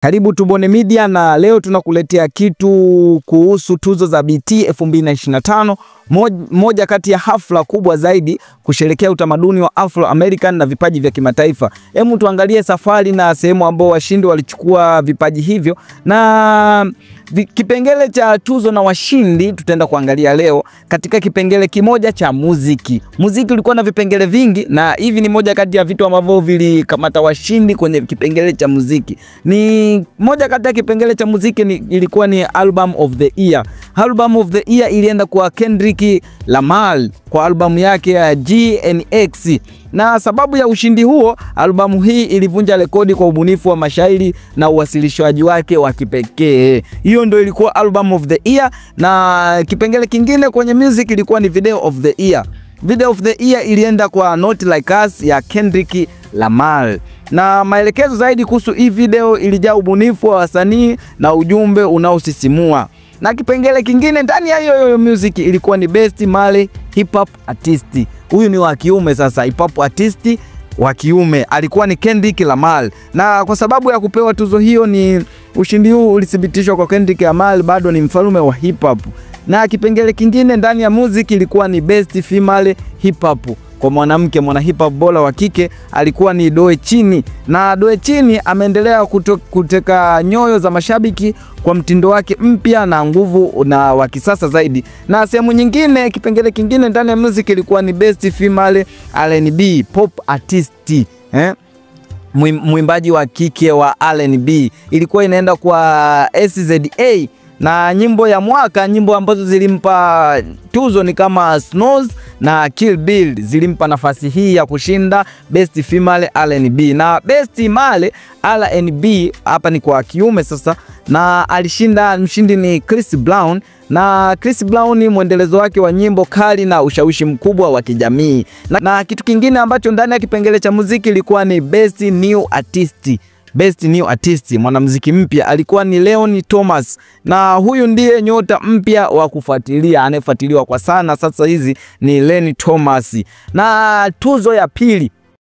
Karibu Tubone Media na leo tunakuletea kitu kuhusu tuzo za BET 2025, moja kati ya hafla kubwa zaidi kusherehekea utamaduni wa Afro American na vipaji vya kimataifa. Hebu tuangalie safari na sehemu ambao washindi walichukua vipaji hivyo, na kipengele cha tuzo na washindi tutaenda kuangalia leo katika kipengele kimoja cha muziki. Muziki ulikuwa na vipengele vingi, na hivi ni moja kati ya vitu ambavyo vilikamata washindi kwenye kipengele cha muziki. Ni moja kati ya kipengele cha muziki ilikuwa ni Album of the Year. Album of the Year ilienda kwa Kendrick Lamar kwa albamu yake ya GNX. Na sababu ya ushindi huo, albamu hii ilivunja rekodi kwa ubunifu wa mashairi na uwasilishaji wake wa kipekee. Hiyo ndio ilikuwa Album of the Year. Na kipengele kingine kwenye music ilikuwa ni Video of the Year. Video of the Year ilienda kwa Not Like Us ya Kendrick Lamar. Na maelekezo zaidi kuhusu hii video ilijaa ubunifu wa wasanii na ujumbe unaosisimua. Na kipengele kingine ndani ya hiyo music ilikuwa ni Best Male Hip Hop Artist. Huyu ni wa kiume sasa, hip hop artist wa kiume alikuwa ni Kendrick Lamar. Na kwa sababu ya kupewa tuzo hiyo, ni ushindi huu ulithibitishwa kwa Kendrick Lamar bado ni mfalme wa hip hop. Na kipengele kingine ndani ya music ilikuwa ni Best Female Hip Hop. Kwa mwanamke, mwana hip hop bora wa kike alikuwa ni Doe Chini. Na Doe Chini ameendelea kuteka nyoyo za mashabiki kwa mtindo wake mpya na nguvu na wa kisasa zaidi. Na sehemu nyingine, kipengele kingine ndani ya music ilikuwa ni Best Female R&B Pop Artist. Mwimbaji wa kike wa R&B ilikuwa inaenda kwa SZA. Na nyimbo ya mwaka, nyimbo ambazo zilimpa tuzo ni kama Snows na Kill Bill, zilimpa nafasi hii ya kushinda Best Female R&B. Na Best Male R&B hapa ni kwa kiume sasa, na alishinda, mshindi ni Chris Brown. Na Chris Brown ni mwendelezo wake wa nyimbo kali na ushawishi mkubwa wa kijamii. Na kitu kingine ambacho ndani ya kipengele cha muziki ilikuwa ni Best New Artist. Best New Artist, mwanamuziki mpya alikuwa ni Leon Thomas. Na huyu ndiye nyota mpya wa anayefuatiliwa kwa sana sasa hizi ni Leon Thomas. Na tuzo ya pili